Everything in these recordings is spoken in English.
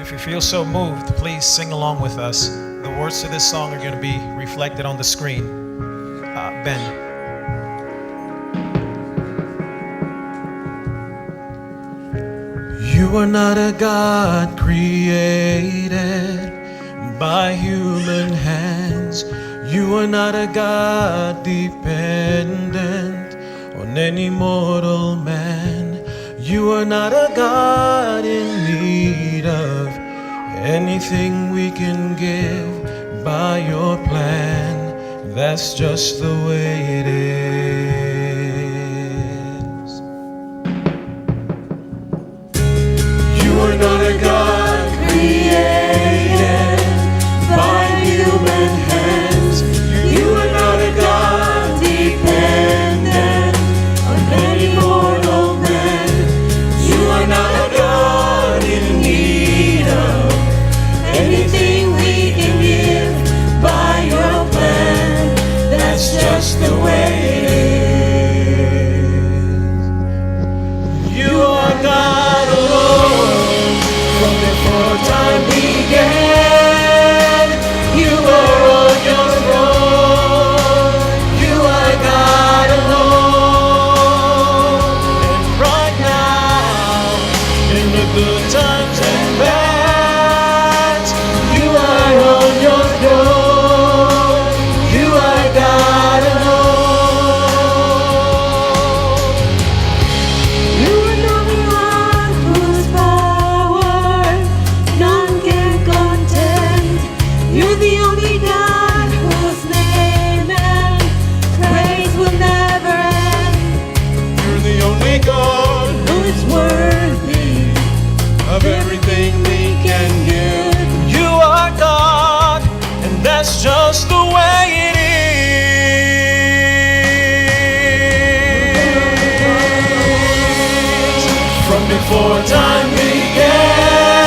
If you feel so moved, please sing along with us. The words to this song are going to be reflected on the screen. Ben. You are not a God created by human hands. You are not a God dependent on any mortal man. You are not a God in need of anything we can give by your plan. That's just the way it is. You are not a God created by human hands. You are not a God dependent on any mortal man. You are not a God in need of anything we can give by your plan. That's just the way it is. You are God alone from before time began. You are on your throne. You are God alone. And right now, in the good times and bad, you are on your throne. You are God alone. You are not the one whose power none can contend. You're the only God whose name and praise will never end. You're the only God Who is worthy of everything we can give. You are God, and that's just the way it is. From before time began,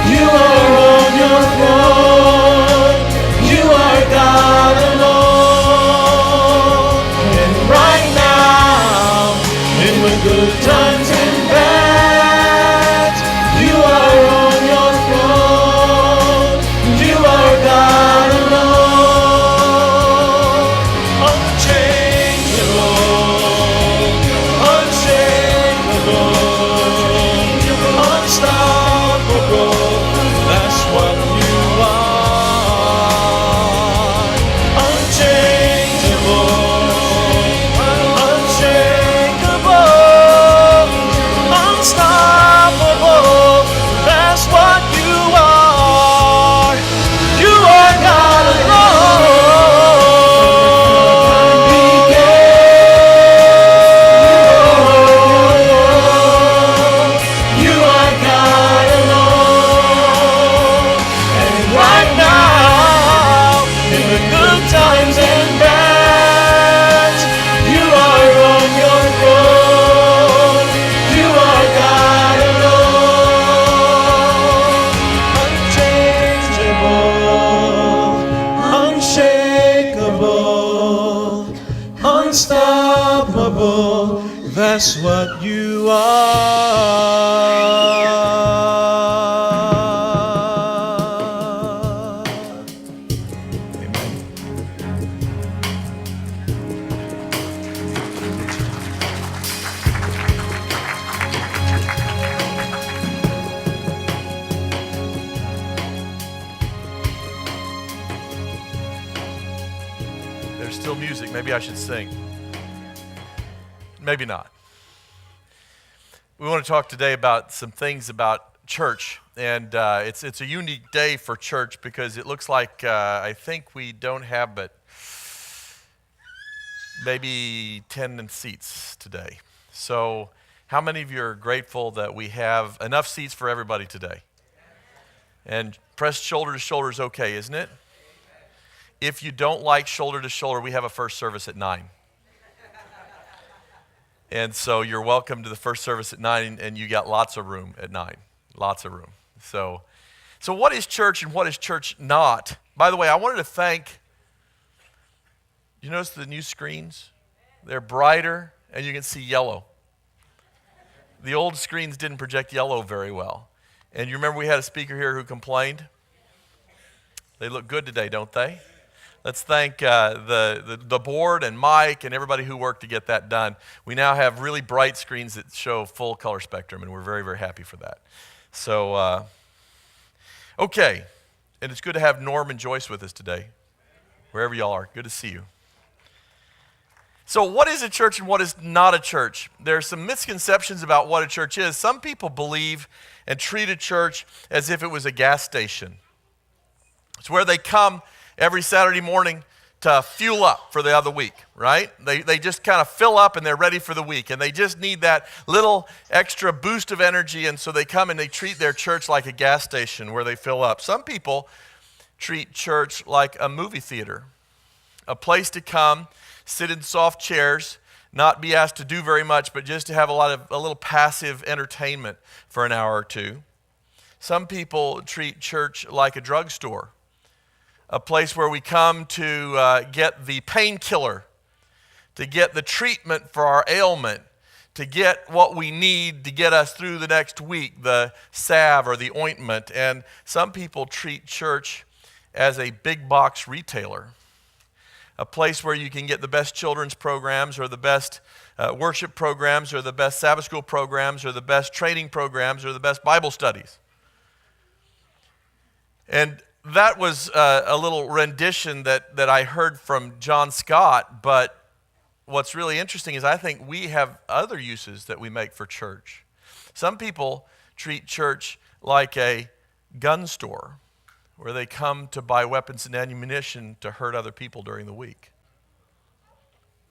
you are on your throne. You are God alone. And right now, in the good times and bad, you are on your throne. You are God alone. Unchangeable, unshakable, unstoppable. That's what you are. Unchangeable, unshakable, unstoppable. That's what you are. You are God alone. You are God alone. And right now, in the good times and bad, you are on your throne. You are God alone. Unchangeable, unshakable, unstoppable. That's what you are. Amen. There's still music. Maybe I should sing. Maybe not. We want to talk today about some things about church, and it's a unique day for church because it looks like I think we don't have but maybe 10 seats today. So how many of you are grateful that we have enough seats for everybody today? And pressed shoulder to shoulder is okay, isn't it? If you don't like shoulder to shoulder, we have a first service at 9. And so you're welcome to the first service at 9, and you got lots of room at 9. Lots of room. So what is church and what is church not? By the way, I wanted to thank, you notice the new screens? They're brighter, and you can see yellow. The old screens didn't project yellow very well. And you remember we had a speaker here who complained? They look good today, don't they? Let's thank the board and Mike and everybody who worked to get that done. We now have really bright screens that show full color spectrum, and we're very, very happy for that. So, okay. And it's good to have Norm and Joyce with us today, wherever y'all are. Good to see you. So what is a church and what is not a church? There are some misconceptions about what a church is. Some people believe and treat a church as if it was a gas station. It's where they come every Saturday morning to fuel up for the other week, right? They just kind of fill up and they're ready for the week. And they just need that little extra boost of energy. And so they come and they treat their church like a gas station where they fill up. Some people treat church like a movie theater, a place to come, sit in soft chairs, not be asked to do very much, but just to have a little passive entertainment for an hour or two. Some people treat church like a drugstore, a place where we come to get the painkiller, to get the treatment for our ailment, to get what we need to get us through the next week, the salve or the ointment. And some people treat church as a big box retailer, a place where you can get the best children's programs or the best worship programs or the best Sabbath school programs or the best training programs or the best Bible studies. And that was a little rendition that I heard from John Scott, but what's really interesting is I think we have other uses that we make for church. Some people treat church like a gun store, where they come to buy weapons and ammunition to hurt other people during the week.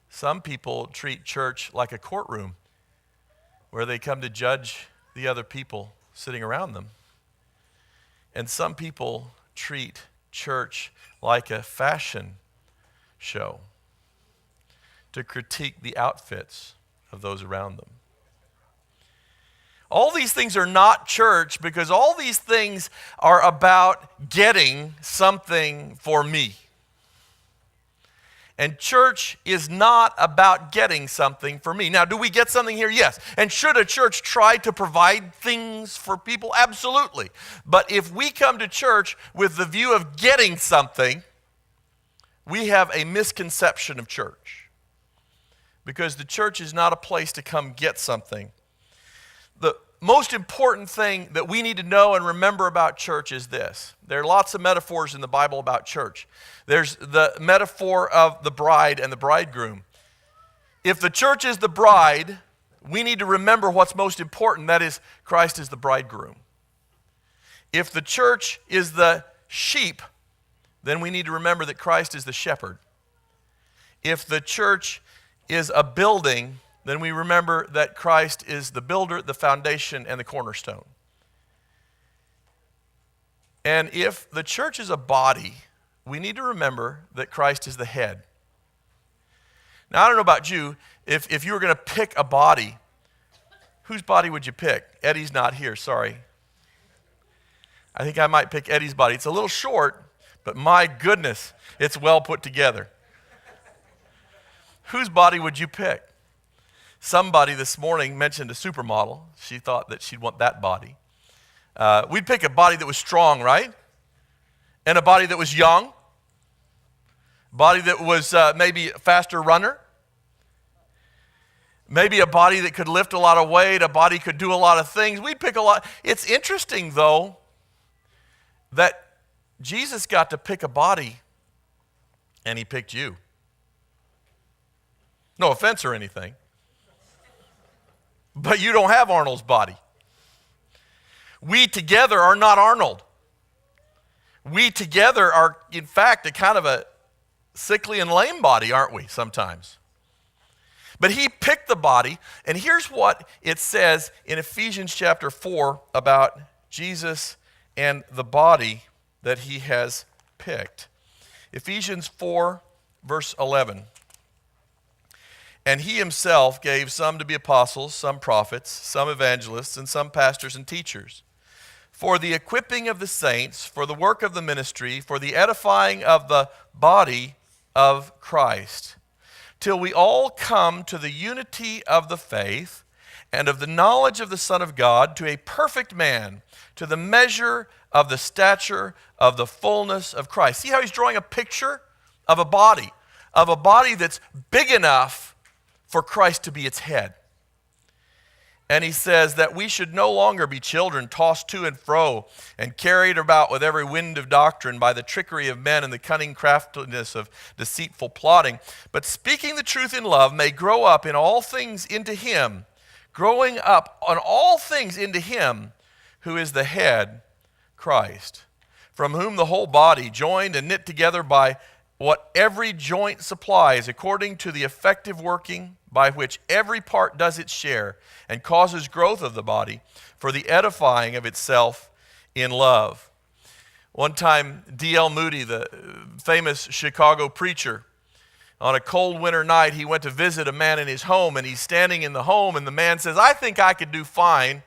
Some people treat church like a courtroom, where they come to judge the other people sitting around them. And some people treat church like a fashion show, to critique the outfits of those around them. All these things are not church because all these things are about getting something for me. And church is not about getting something for me. Now, do we get something here? Yes. And should a church try to provide things for people? Absolutely. But if we come to church with the view of getting something, we have a misconception of church. Because the church is not a place to come get something. The most important thing that we need to know and remember about church is this. There are lots of metaphors in the Bible about church. There's the metaphor of the bride and the bridegroom. If the church is the bride, we need to remember what's most important. That is, Christ is the bridegroom. If the church is the sheep, then we need to remember that Christ is the shepherd. If the church is a building, then we remember that Christ is the builder, the foundation, and the cornerstone. And if the church is a body, we need to remember that Christ is the head. Now, I don't know about you, if you were going to pick a body, whose body would you pick? Eddie's not here, sorry. I think I might pick Eddie's body. It's a little short, but my goodness, it's well put together. Whose body would you pick? Somebody this morning mentioned a supermodel. She thought that she'd want that body. We'd pick a body that was strong, right? And a body that was young. A body that was maybe a faster runner. Maybe a body that could lift a lot of weight. A body could do a lot of things. We'd pick a lot. It's interesting, though, that Jesus got to pick a body and he picked you. No offense or anything. But you don't have Arnold's body. We together are not Arnold. We together are, in fact, a kind of a sickly and lame body, aren't we, sometimes? But he picked the body, and here's what it says in Ephesians chapter 4 about Jesus and the body that he has picked. Ephesians 4, verse 11. And he himself gave some to be apostles, some prophets, some evangelists, and some pastors and teachers, for the equipping of the saints, for the work of the ministry, for the edifying of the body of Christ, till we all come to the unity of the faith and of the knowledge of the Son of God, to a perfect man, to the measure of the stature of the fullness of Christ. See how he's drawing a picture of a body that's big enough for Christ to be its head. And he says that we should no longer be children tossed to and fro and carried about with every wind of doctrine by the trickery of men and the cunning craftiness of deceitful plotting, but speaking the truth in love may grow up in all things into him, growing up on all things into him who is the head, Christ, from whom the whole body, joined and knit together by what every joint supplies, according to the effective working by which every part does its share and causes growth of the body for the edifying of itself in love. One time, D.L. Moody, the famous Chicago preacher, on a cold winter night, he went to visit a man in his home, and he's standing in the home, and the man says, I think I could do fine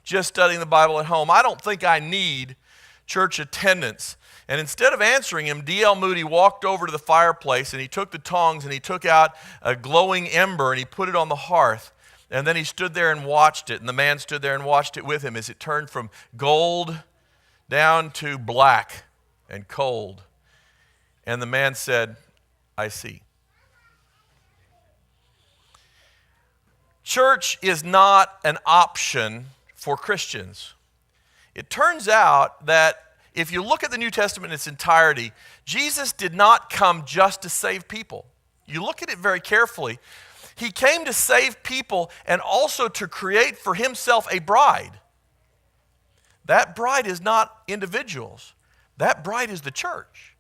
just studying the Bible at home. I don't think I need church attendance. And instead of answering him, D.L. Moody walked over to the fireplace, and he took the tongs, and he took out a glowing ember, and he put it on the hearth. And then he stood there and watched it, and the man stood there and watched it with him as it turned from gold down to black and cold. And the man said, I see. Church is not an option for Christians. It turns out that if you look at the New Testament in its entirety, Jesus did not come just to save people. You look at it very carefully. He came to save people and also to create for himself a bride. That bride is not individuals. That bride is the church.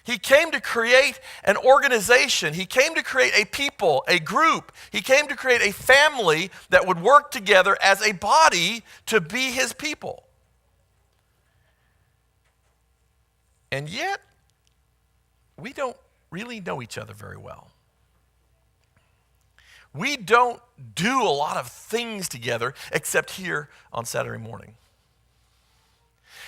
He came to create an organization. He came to create a people, a group. He came to create a family that would work together as a body to be his people. And yet, we don't really know each other very well. We don't do a lot of things together except here on Saturday morning.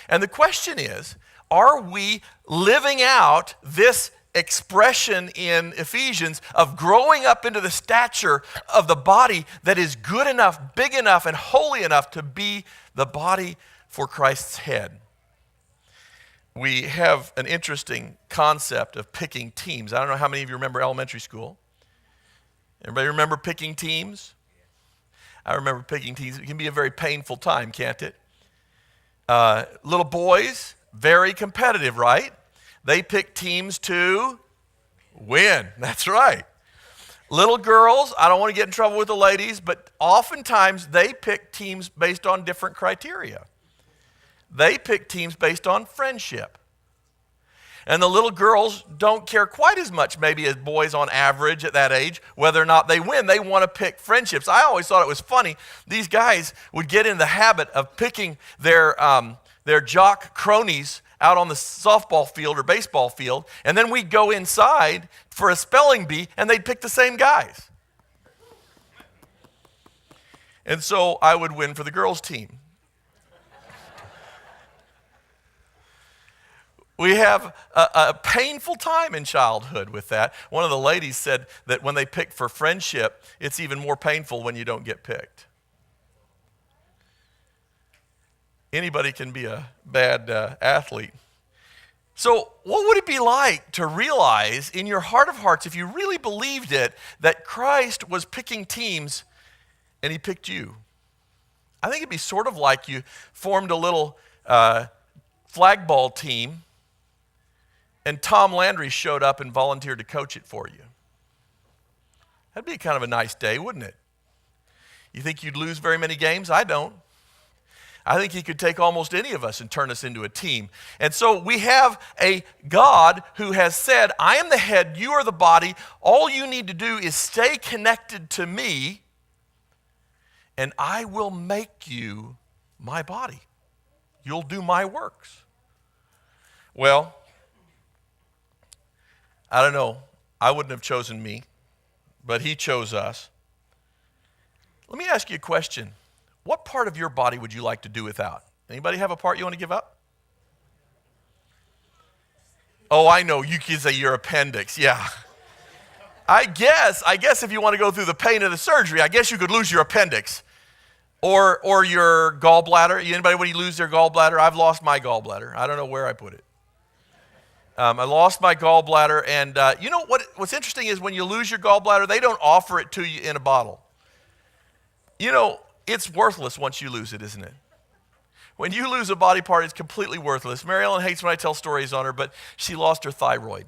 And the question is, are we living out this expression in Ephesians of growing up into the stature of the body that is good enough, big enough, and holy enough to be the body for Christ's head? We have an interesting concept of picking teams. I don't know how many of you remember elementary school. Everybody remember picking teams? I remember picking teams. It can be a very painful time, can't it? Little boys, very competitive, right? They pick teams to win. That's right. Little girls, I don't want to get in trouble with the ladies, but oftentimes they pick teams based on different criteria. They pick teams based on friendship. And the little girls don't care quite as much maybe as boys on average at that age whether or not they win. They want to pick friendships. I always thought it was funny. These guys would get in the habit of picking their jock cronies out on the softball field or baseball field, and then we'd go inside for a spelling bee and they'd pick the same guys. And so I would win for the girls' team. We have a painful time in childhood with that. One of the ladies said that when they pick for friendship, it's even more painful when you don't get picked. Anybody can be a bad athlete. So what would it be like to realize in your heart of hearts, if you really believed it, that Christ was picking teams and he picked you? I think it'd be sort of like you formed a little flag ball team and Tom Landry showed up and volunteered to coach it for you. That'd be kind of a nice day, wouldn't it? You think you'd lose very many games? I don't. I think he could take almost any of us and turn us into a team. And so we have a God who has said, I am the head, you are the body. All you need to do is stay connected to me, and I will make you my body. You'll do my works. Well, I don't know. I wouldn't have chosen me, but he chose us. Let me ask you a question. What part of your body would you like to do without? Anybody have a part you want to give up? Oh, I know. You could say your appendix. Yeah. I guess if you want to go through the pain of the surgery, I guess you could lose your appendix. Or your gallbladder. Anybody, when you lose their gallbladder? I've lost my gallbladder. I don't know where I put it. I lost my gallbladder, and you know what's interesting is when you lose your gallbladder, they don't offer it to you in a bottle. You know, it's worthless once you lose it, isn't it? When you lose a body part, it's completely worthless. Mary Ellen hates when I tell stories on her, but she lost her thyroid.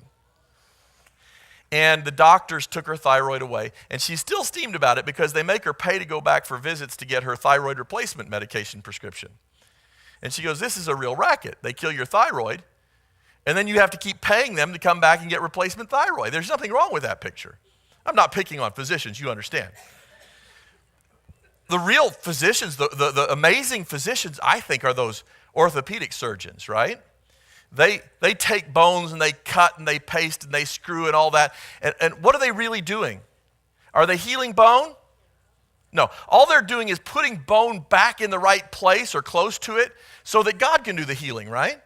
And the doctors took her thyroid away, and she's still steamed about it because they make her pay to go back for visits to get her thyroid replacement medication prescription. And she goes, this is a real racket. They kill your thyroid, and then you have to keep paying them to come back and get replacement thyroid. There's nothing wrong with that picture. I'm not picking on physicians, you understand. The real physicians, the amazing physicians, I think, are those orthopedic surgeons, right? They take bones and they cut and they paste and they screw and all that. And what are they really doing? Are they healing bone? No. All they're doing is putting bone back in the right place or close to it so that God can do the healing, right?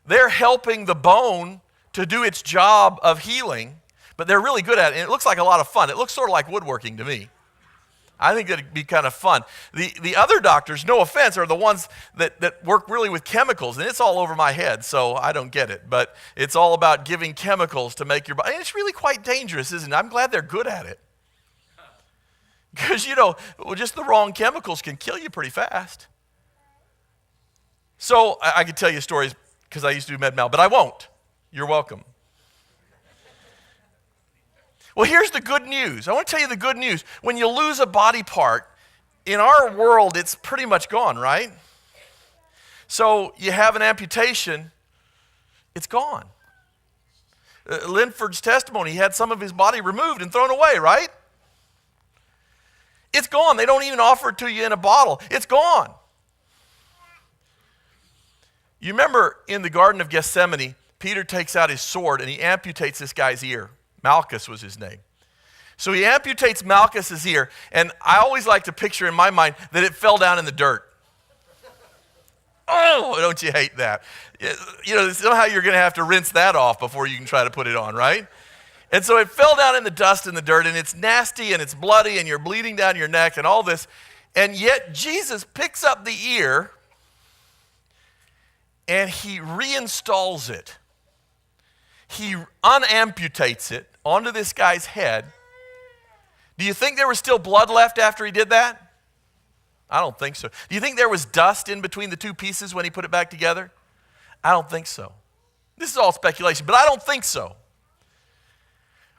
They're helping the bone to do its job of healing, but they're really good at it. And it looks like a lot of fun. It looks sort of like woodworking to me. I think that'd be kind of fun. The other doctors, no offense, are the ones that work really with chemicals, and it's all over my head, so I don't get it. But it's all about giving chemicals to make your body. And it's really quite dangerous, isn't it? I'm glad they're good at it. Because, just the wrong chemicals can kill you pretty fast. So I could tell you stories because I used to do med mal, but I won't. You're welcome. Well, here's the good news. I want to tell you the good news. When you lose a body part, in our world, it's pretty much gone, right? So you have an amputation, it's gone. Linford's testimony, he had some of his body removed and thrown away, right? It's gone. They don't even offer it to you in a bottle. It's gone. You remember in the Garden of Gethsemane, Peter takes out his sword and he amputates this guy's ear. Malchus was his name. So he amputates Malchus's ear, and I always like to picture in my mind that it fell down in the dirt. Oh, don't you hate that? Somehow you're going to have to rinse that off before you can try to put it on, right? And so it fell down in the dust and the dirt, and it's nasty and it's bloody and you're bleeding down your neck and all this. And yet Jesus picks up the ear and he reinstalls it. He unamputates it onto this guy's head. Do you think there was still blood left after he did that? I don't think so. Do you think there was dust in between the two pieces when he put it back together? I don't think so. This is all speculation, but I don't think so.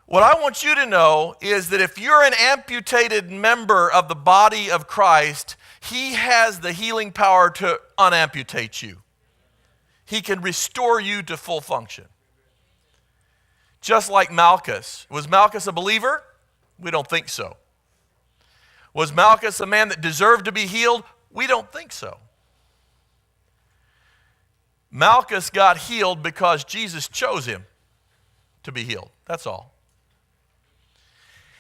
What I want you to know is that if you're an amputated member of the body of Christ, he has the healing power to unamputate you. He can restore you to full function. Just like Malchus. Was Malchus a believer? We don't think so. Was Malchus a man that deserved to be healed? We don't think so. Malchus got healed because Jesus chose him to be healed. That's all.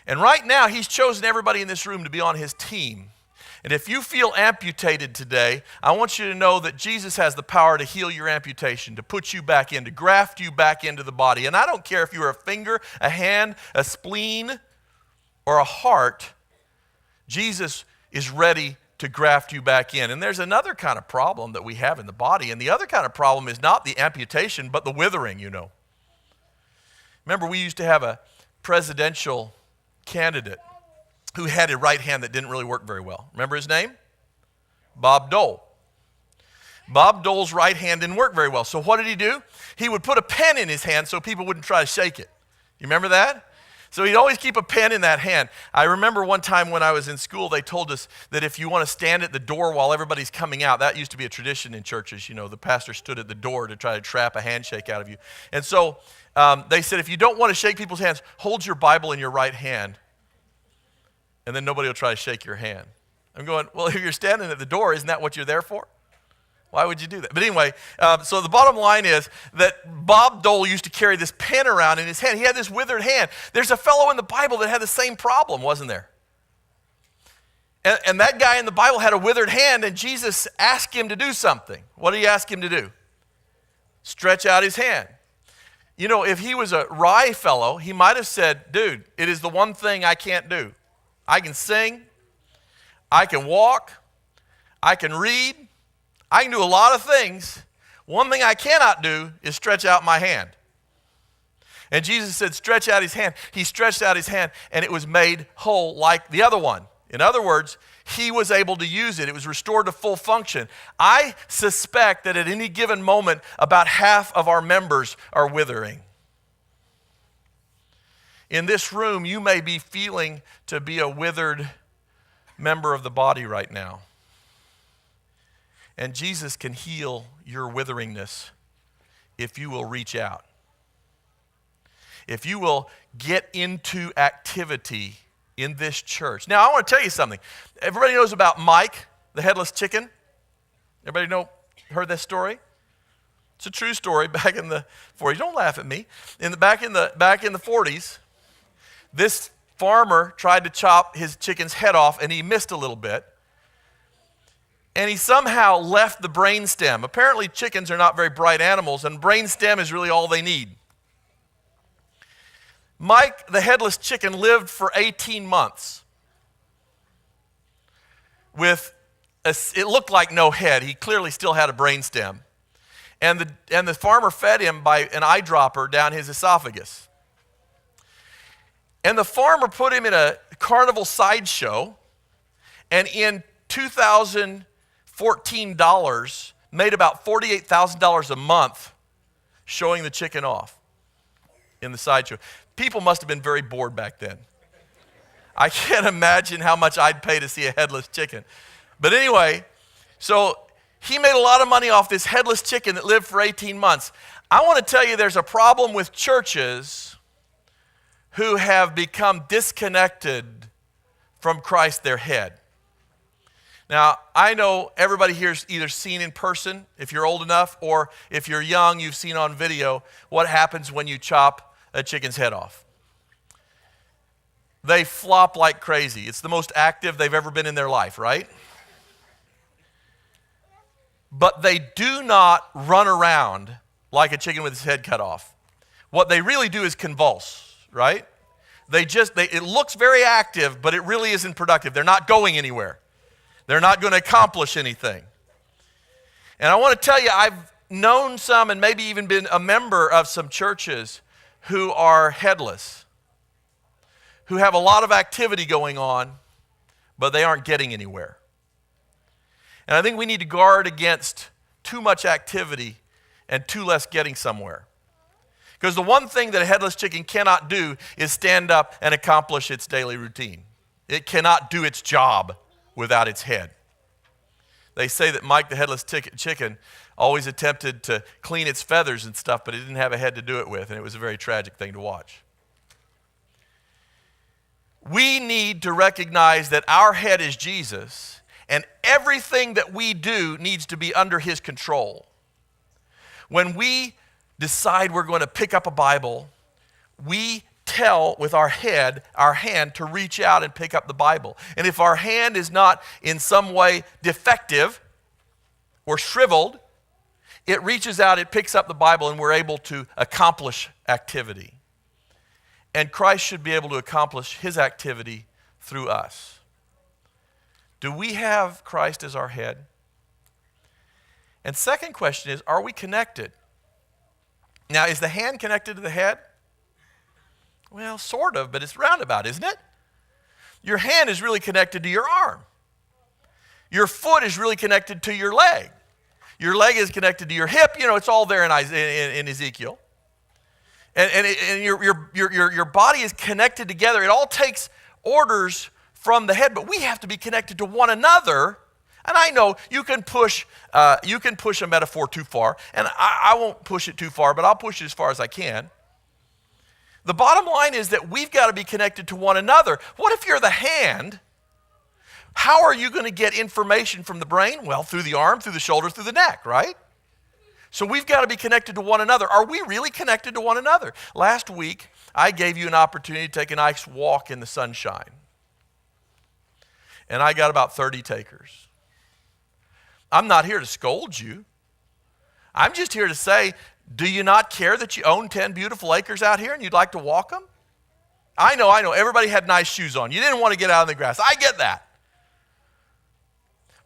And right now, he's chosen everybody in this room to be on his team. And if you feel amputated today, I want you to know that Jesus has the power to heal your amputation, to put you back in, to graft you back into the body. And I don't care if you're a finger, a hand, a spleen, or a heart, Jesus is ready to graft you back in. And there's another kind of problem that we have in the body, and the other kind of problem is not the amputation, but the withering, Remember, we used to have a presidential candidate who had a right hand that didn't really work very well. Remember his name? Bob Dole. Bob Dole's right hand didn't work very well. So what did he do? He would put a pen in his hand so people wouldn't try to shake it. You remember that? So he'd always keep a pen in that hand. I remember one time when I was in school, they told us that if you want to stand at the door while everybody's coming out, that used to be a tradition in churches. The pastor stood at the door to try to trap a handshake out of you. And so they said, if you don't want to shake people's hands, hold your Bible in your right hand, and then nobody will try to shake your hand. I'm going, well, if you're standing at the door, isn't that what you're there for? Why would you do that? But anyway, so the bottom line is that Bob Dole used to carry this pen around in his hand. He had this withered hand. There's a fellow in the Bible that had the same problem, wasn't there? And that guy in the Bible had a withered hand, and Jesus asked him to do something. What did he ask him to do? Stretch out his hand. If he was a wry fellow, he might have said, dude, it is the one thing I can't do. I can sing, I can walk, I can read, I can do a lot of things. One thing I cannot do is stretch out my hand. And Jesus said, stretch out his hand. He stretched out his hand, and it was made whole like the other one. In other words, he was able to use it. It was restored to full function. I suspect that at any given moment, about half of our members are withering. In this room, you may be feeling to be a withered member of the body right now. And Jesus can heal your witheringness if you will reach out. If you will get into activity in this church. Now, I want to tell you something. Everybody knows about Mike, the headless chicken? Everybody heard that story? It's a true story back in the 40s. Don't laugh at me. Back in the 40s, this farmer tried to chop his chicken's head off, and he missed a little bit. And he somehow left the brainstem. Apparently, chickens are not very bright animals, and brainstem is really all they need. Mike, the headless chicken, lived for 18 months with it looked like no head. He clearly still had a brainstem. And the farmer fed him by an eyedropper down his esophagus. And the farmer put him in a carnival sideshow, and in 2014 dollars, made about $48,000 a month showing the chicken off in the sideshow. People must have been very bored back then. I can't imagine how much I'd pay to see a headless chicken. But anyway, so he made a lot of money off this headless chicken that lived for 18 months. I want to tell you there's a problem with churches who have become disconnected from Christ, their head. Now, I know everybody here's either seen in person, if you're old enough, or if you're young, you've seen on video what happens when you chop a chicken's head off. They flop like crazy. It's the most active they've ever been in their life, right? But they do not run around like a chicken with its head cut off. What they really do is convulse, right? It looks very active, but it really isn't productive. They're not going anywhere. They're not going to accomplish anything. And I want to tell you, I've known some and maybe even been a member of some churches who are headless, who have a lot of activity going on, but they aren't getting anywhere. And I think we need to guard against too much activity and too less getting somewhere. Because the one thing that a headless chicken cannot do is stand up and accomplish its daily routine. It cannot do its job without its head. They say that Mike, the headless chicken, always attempted to clean its feathers and stuff, but it didn't have a head to do it with, and it was a very tragic thing to watch. We need to recognize that our head is Jesus, and everything that we do needs to be under his control. When we decide we're going to pick up a Bible, we tell with our hand to reach out and pick up the Bible. And if our hand is not in some way defective or shriveled, it reaches out, it picks up the Bible, and we're able to accomplish activity. And Christ should be able to accomplish his activity through us. Do we have Christ as our head? And second question is, are we connected? Now, is the hand connected to the head? Well, sort of, but it's roundabout, isn't it? Your hand is really connected to your arm. Your foot is really connected to your leg. Your leg is connected to your hip. You know, it's all there in Ezekiel. And your body is connected together. It all takes orders from the head, but we have to be connected to one another. And I know you can push a metaphor too far, and I won't push it too far, but I'll push it as far as I can. The bottom line is that we've got to be connected to one another. What if you're the hand? How are you going to get information from the brain? Well, through the arm, through the shoulder, through the neck, right? So we've got to be connected to one another. Are we really connected to one another? Last week, I gave you an opportunity to take a nice walk in the sunshine. And I got about 30 takers. I'm not here to scold you. I'm just here to say, do you not care that you own 10 beautiful acres out here and you'd like to walk them? I know. Everybody had nice shoes on. You didn't want to get out in the grass. I get that.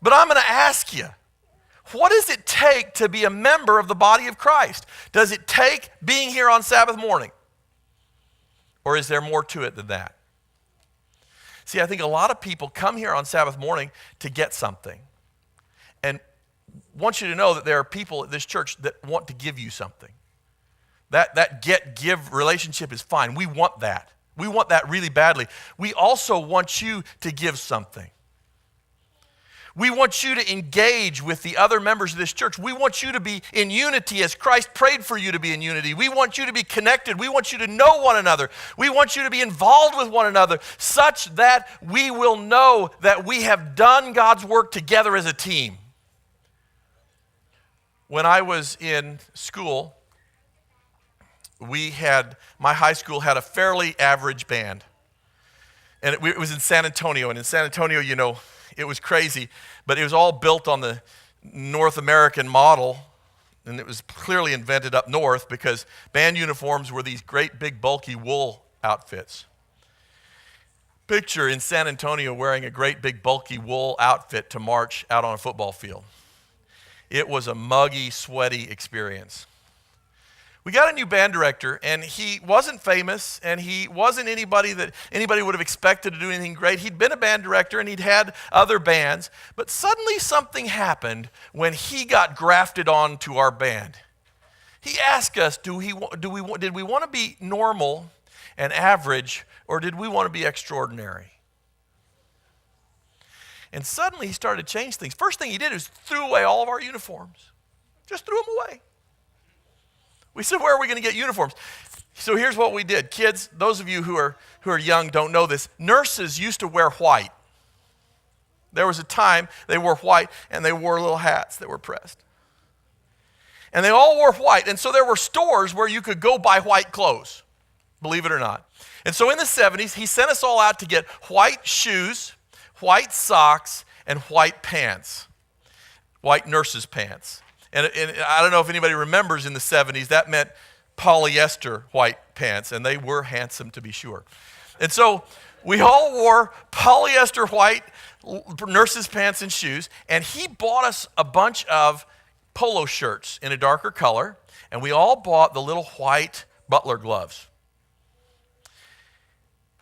But I'm going to ask you, what does it take to be a member of the body of Christ? Does it take being here on Sabbath morning? Or is there more to it than that? See, I think a lot of people come here on Sabbath morning to get something. And I want you to know that there are people at this church that want to give you something. That get-give relationship is fine. We want that. We want that really badly. We also want you to give something. We want you to engage with the other members of this church. We want you to be in unity as Christ prayed for you to be in unity. We want you to be connected. We want you to know one another. We want you to be involved with one another such that we will know that we have done God's work together as a team. When I was in school, my high school had a fairly average band. And it was in San Antonio. And in San Antonio, you know, it was crazy, but it was all built on the North American model, and it was clearly invented up north because band uniforms were these great big bulky wool outfits. Picture in San Antonio wearing a great big bulky wool outfit to march out on a football field. It was a muggy, sweaty experience. We got a new band director, and he wasn't famous, and he wasn't anybody that anybody would have expected to do anything great. He'd been a band director, and he'd had other bands, but suddenly something happened when he got grafted onto our band. He asked us, did we want to be normal and average, or did we want to be extraordinary? And suddenly he started to change things. First thing he did is threw away all of our uniforms. Just threw them away. We said, where are we going to get uniforms? So here's what we did. Kids, those of you who are young don't know this. Nurses used to wear white. There was a time they wore white, and they wore little hats that were pressed. And they all wore white. And so there were stores where you could go buy white clothes, believe it or not. And so in the 70s, he sent us all out to get white shoes, white socks, and white pants, white nurses' pants. And I don't know if anybody remembers in the 70s, that meant polyester white pants, and they were handsome to be sure. And so we all wore polyester white nurses' pants and shoes, and he bought us a bunch of polo shirts in a darker color, and we all bought the little white butler gloves.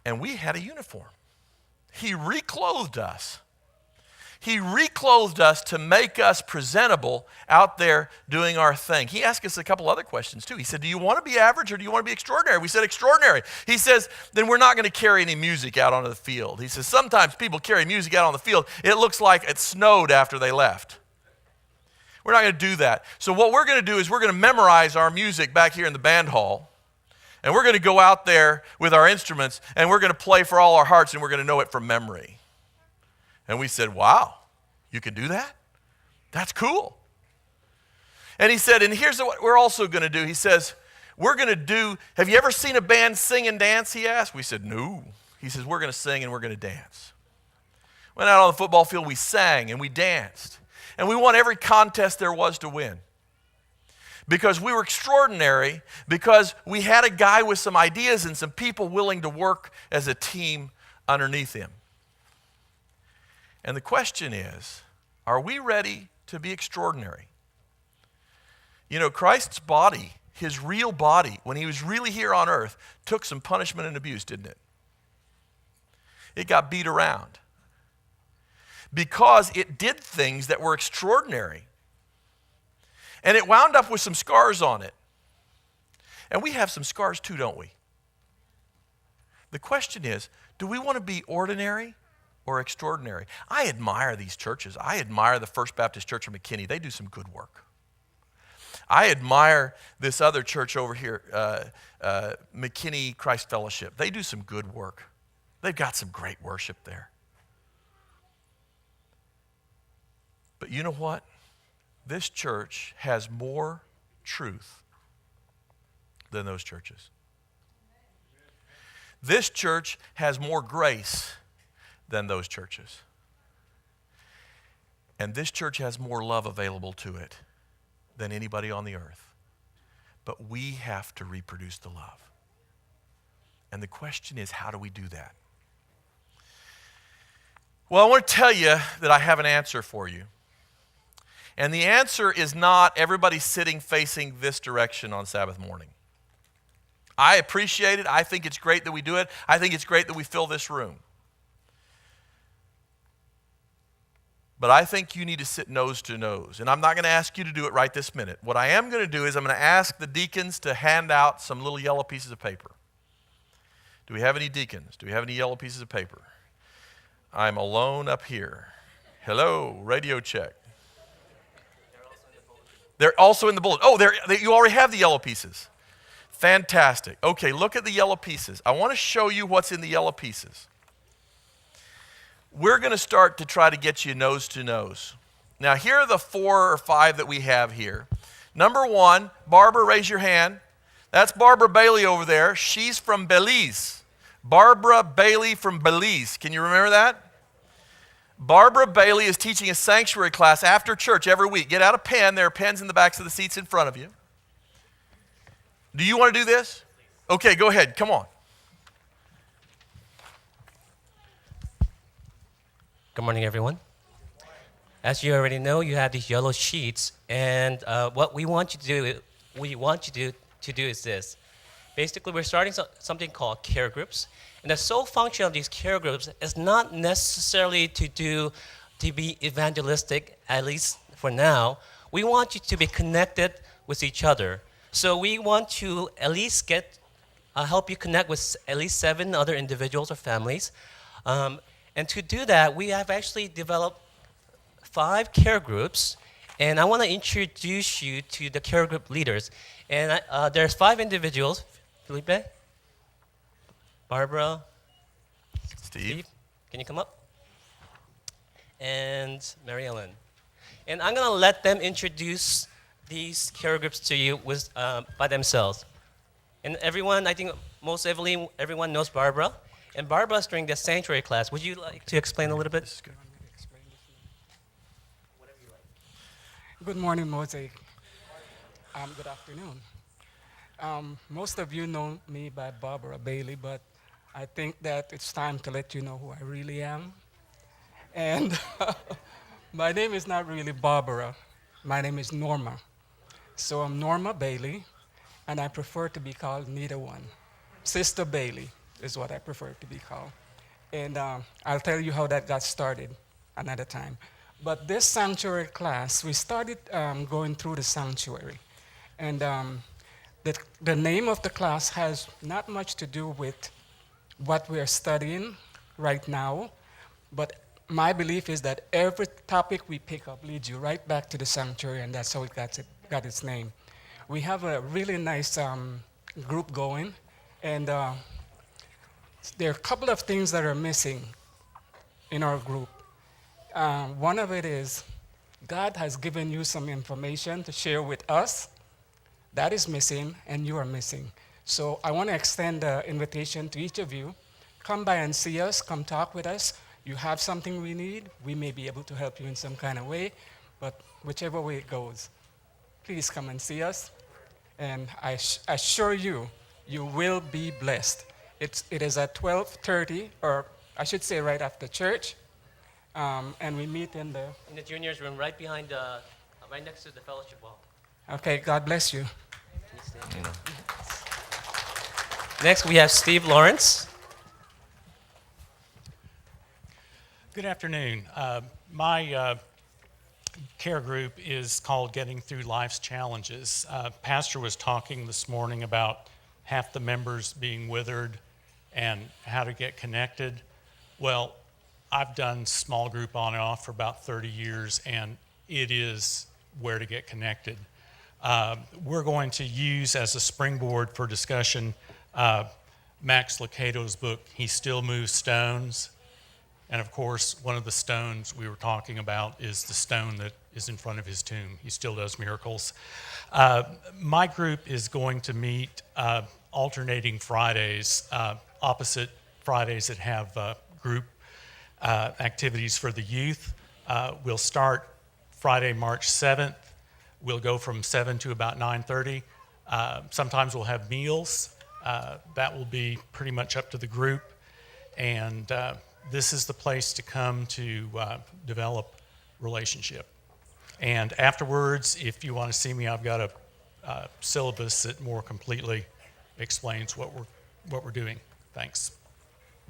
And we had a uniform. He reclothed us. He reclothed us to make us presentable out there doing our thing. He asked us a couple other questions too. He said, do you want to be average or do you want to be extraordinary? We said extraordinary. He says, then we're not going to carry any music out onto the field. He says, sometimes people carry music out on the field. It looks like it snowed after they left. We're not going to do that. So what we're going to do is we're going to memorize our music back here in the band hall. And we're going to go out there with our instruments and we're going to play for all our hearts and we're going to know it from memory. And we said, wow, you can do that? That's cool. And he said, and here's what we're also going to do. He says, we're going to do, have you ever seen a band sing and dance, he asked? We said, no. He says, we're going to sing and we're going to dance. Went out on the football field, we sang and we danced. And we won every contest there was to win. Because we were extraordinary, because we had a guy with some ideas and some people willing to work as a team underneath him. And the question is, are we ready to be extraordinary? You know, Christ's body, his real body, when he was really here on earth, took some punishment and abuse, didn't it? It got beat around. Because it did things that were extraordinary. And it wound up with some scars on it. And we have some scars too, don't we? The question is, do we want to be ordinary or extraordinary? I admire these churches. I admire the First Baptist Church of McKinney. They do some good work. I admire this other church over here, McKinney Christ Fellowship. They do some good work. They've got some great worship there. But you know what? This church has more truth than those churches. This church has more grace than those churches. And this church has more love available to it than anybody on the earth. But we have to reproduce the love. And the question is, how do we do that? Well, I want to tell you that I have an answer for you. And the answer is not everybody sitting facing this direction on Sabbath morning. I appreciate it. I think it's great that we do it. I think it's great that we fill this room. But I think you need to sit nose to nose. And I'm not going to ask you to do it right this minute. What I am going to do is I'm going to ask the deacons to hand out some little yellow pieces of paper. Do we have any deacons? Do we have any yellow pieces of paper? I'm alone up here. Hello, radio check. They're also in the bulletin. Oh, you already have the yellow pieces. Fantastic. Okay, look at the yellow pieces. I want to show you what's in the yellow pieces. We're going to start to try to get you nose to nose. Now, here are the 4 or 5 that we have here. Number 1, Barbara, raise your hand. That's Barbara Bailey over there. She's from Belize. Barbara Bailey from Belize. Can you remember that? Barbara Bailey is teaching a sanctuary class after church every week. Get out a pen. There are pens in the backs of the seats in front of you. Do you want to do this? Okay, go ahead. Come on. Good morning, everyone. As you already know, you have these yellow sheets, and what we want you to do is this. Basically, we're starting something called care groups, and the sole function of these care groups is not necessarily to be evangelistic, at least for now. We want you to be connected with each other. So we want to at least help you connect with at least 7 other individuals or families. And to do that, we have actually developed 5 care groups, and I want to introduce you to the care group leaders. And there's 5 individuals: Felipe, Barbara, Steve, can you come up? And Mary Ellen. And I'm going to let them introduce these care groups to you by themselves. And everyone, I think most heavily, everyone knows Barbara. And Barbara's during the sanctuary class. Would you like to explain a little bit? Good morning, Mosaic. Good afternoon. Most of you know me by Barbara Bailey, but I think that it's time to let you know who I really am. And my name is not really Barbara. My name is Norma. So I'm Norma Bailey, and I prefer to be called neither one. Sister Bailey is what I prefer to be called. And I'll tell you how that got started another time. But this sanctuary class, we started going through the sanctuary. And the name of the class has not much to do with what we're studying right now, but my belief is that every topic we pick up leads you right back to the sanctuary, and that's how it got its name. We have a really nice group going, and there are a couple of things that are missing in our group. One of it is God has given you some information to share with us. That is missing, and you are missing. So I want to extend the invitation to each of you. Come by and see us. Come talk with us. You have something we need. We may be able to help you in some kind of way, but whichever way it goes, please come and see us. And I assure you, you will be blessed. It is at 12:30, or I should say right after church, and we meet in the juniors room, right behind, right next to the fellowship hall. Okay, God bless you. Next, we have Steve Lawrence. Good afternoon. My care group is called Getting Through Life's Challenges. Pastor was talking this morning about half the members being withered and how to get connected. Well, I've done small group on and off for about 30 years, and it is where to get connected. We're going to use as a springboard for discussion Max Lucado's book, He Still Moves Stones. And of course, one of the stones we were talking about is the stone that is in front of his tomb. He still does miracles. My group is going to meet alternating Fridays, opposite Fridays that have group activities for the youth. We'll start Friday, March 7th. We'll go from 7 to about 9:30. Sometimes we'll have meals. That will be pretty much up to the group. And this is the place to come to develop relationship. And afterwards, if you want to see me, I've got a syllabus that more completely explains what we're doing. Thanks.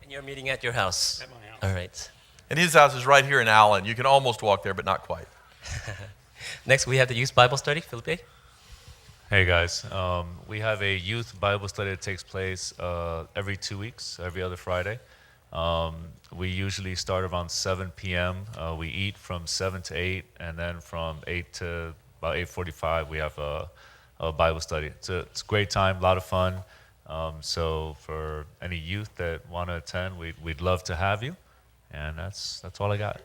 And you're meeting at your house? At my house. All right. And his house is right here in Allen. You can almost walk there, but not quite. Next, we have the youth Bible study. Felipe? Hey guys, we have a youth Bible study that takes place every 2 weeks, every other Friday. We usually start around 7 p.m. We eat from 7 to 8, and then from 8 to about 8:45 we have a Bible study. It's a great time, a lot of fun. So for any youth that want to attend, we'd love to have you, and that's all I got.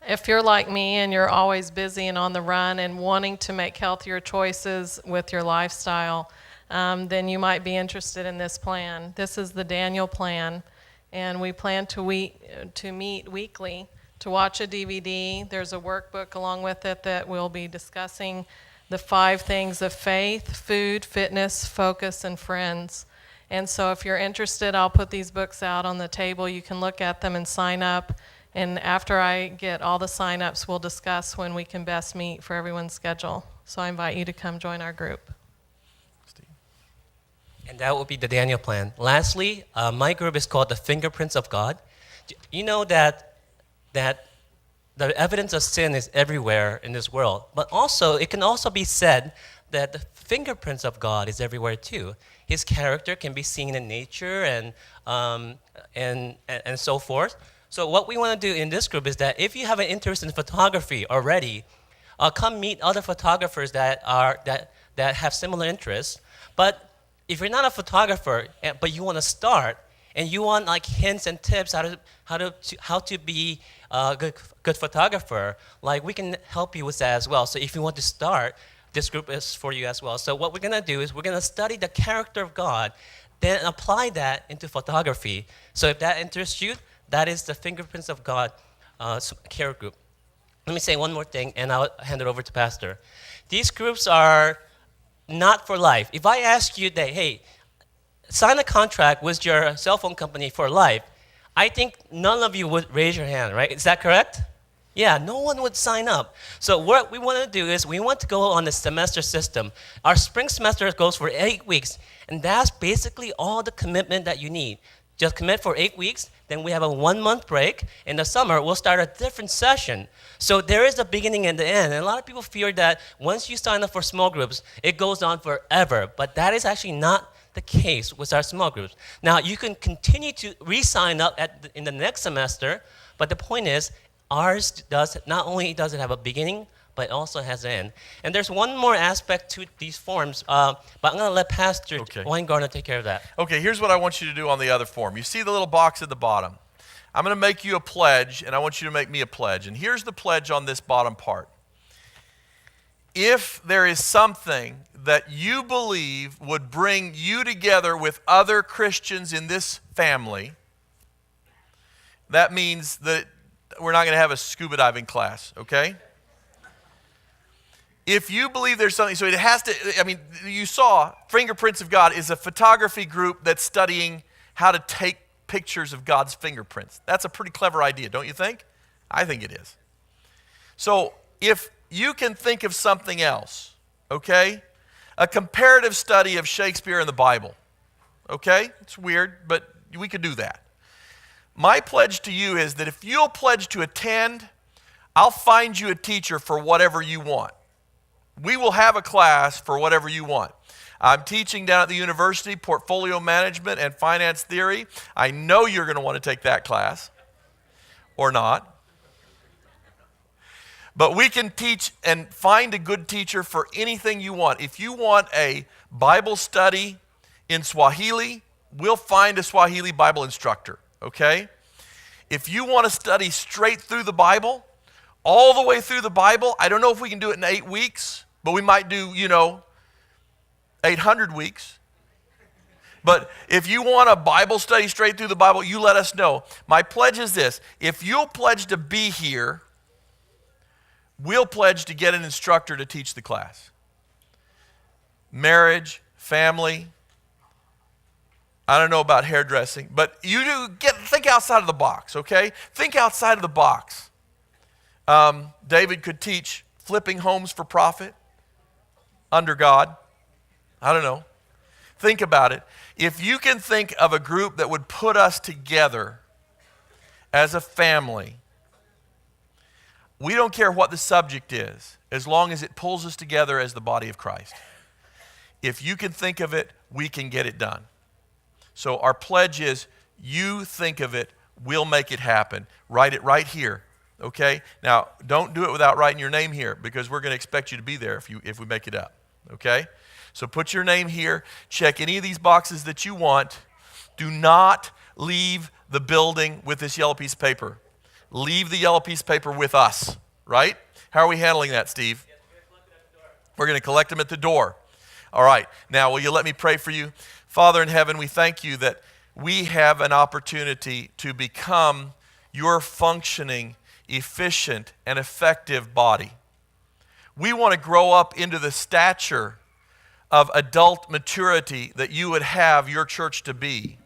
If you're like me and you're always busy and on the run and wanting to make healthier choices with your lifestyle, then you might be interested in this plan. This is the Daniel plan, and we plan to meet weekly to watch a DVD. There's a workbook along with it that we'll be discussing the 5 things of faith, food, fitness, focus, and friends. And so if you're interested, I'll put these books out on the table. You can look at them and sign up. And after I get all the sign-ups, we'll discuss when we can best meet for everyone's schedule. So I invite you to come join our group. And that will be the Daniel plan. Lastly, my group is called the Fingerprints of God. You know that the evidence of sin is everywhere in this world, but also it can also be said that the fingerprints of God is everywhere too. His character can be seen in nature and so forth. So what we want to do in this group is that if you have an interest in photography already, come meet other photographers that have similar interests. But if you're not a photographer, but you want to start and you want like hints and tips how to be a good photographer, like we can help you with that as well. So if you want to start, this group is for you as well. So what we're going to do is we're going to study the character of God, then apply that into photography. So if that interests you, that is the Fingerprints of God care group. Let me say one more thing, and I'll hand it over to Pastor. These groups are not for life. If I ask you that, hey, sign a contract with your cell phone company for life, I think none of you would raise your hand, right? Is that correct? Yeah, no one would sign up. So what we want to do is we want to go on the semester system. Our spring semester goes for 8 weeks, and that's basically all the commitment that you need. Just commit for 8 weeks, then we have a 1-month break. In the summer, we'll start a different session. So there is a beginning and the end. And a lot of people fear that once you sign up for small groups, it goes on forever. But that is actually not the case with our small groups. Now, you can continue to re-sign up in the next semester, but the point is, ours does not only does it have a beginning, but it also has an end. And there's one more aspect to these forms, but I'm going to let Pastor Winegardner take care of that. Okay, here's what I want you to do on the other form. You see the little box at the bottom. I'm going to make you a pledge, and I want you to make me a pledge. And here's the pledge on this bottom part. If there is something that you believe would bring you together with other Christians in this family, that means that we're not going to have a scuba diving class, okay? If you believe there's something, so it has to, you saw Fingerprints of God is a photography group that's studying how to take pictures of God's fingerprints. That's a pretty clever idea, don't you think? I think it is. So if you can think of something else, okay? A comparative study of Shakespeare and the Bible, okay? It's weird, but we could do that. My pledge to you is that if you'll pledge to attend, I'll find you a teacher for whatever you want. We will have a class for whatever you want. I'm teaching down at the university portfolio management and finance theory. I know you're going to want to take that class, or not. But we can teach and find a good teacher for anything you want. If you want a Bible study in Swahili, we'll find a Swahili Bible instructor, okay? If you want to study straight through the Bible, all the way through the Bible, I don't know if we can do it in 8 weeks, but we might do, 800 weeks. But if you want a Bible study straight through the Bible, you let us know. My pledge is this. If you'll pledge to be here, we'll pledge to get an instructor to teach the class. Marriage, family, I don't know about hairdressing, but you do think outside of the box, okay? Think outside of the box. David could teach flipping homes for profit under God. I don't know. Think about it. If you can think of a group that would put us together as a family, we don't care what the subject is, as long as it pulls us together as the body of Christ. If you can think of it, we can get it done. So our pledge is, you think of it, we'll make it happen. Write it right here, okay? Now, don't do it without writing your name here, because we're going to expect you to be there if we make it up, okay? So put your name here. Check any of these boxes that you want. Do not leave the building with this yellow piece of paper. Leave the yellow piece of paper with us, right? How are we handling that, Steve? We're going to collect them at the door. All right. Now, will you let me pray for you? Father in heaven, we thank you that we have an opportunity to become your functioning, efficient, and effective body. We want to grow up into the stature of adult maturity that you would have your church to be.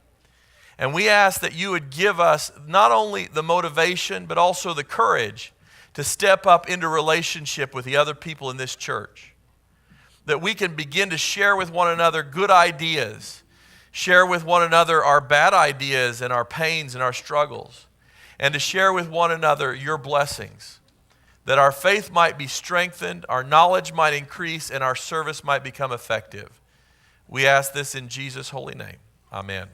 And we ask that you would give us not only the motivation, but also the courage to step up into relationship with the other people in this church. That we can begin to share with one another good ideas, share with one another our bad ideas and our pains and our struggles, and to share with one another your blessings. That our faith might be strengthened, our knowledge might increase, and our service might become effective. We ask this in Jesus' holy name. Amen.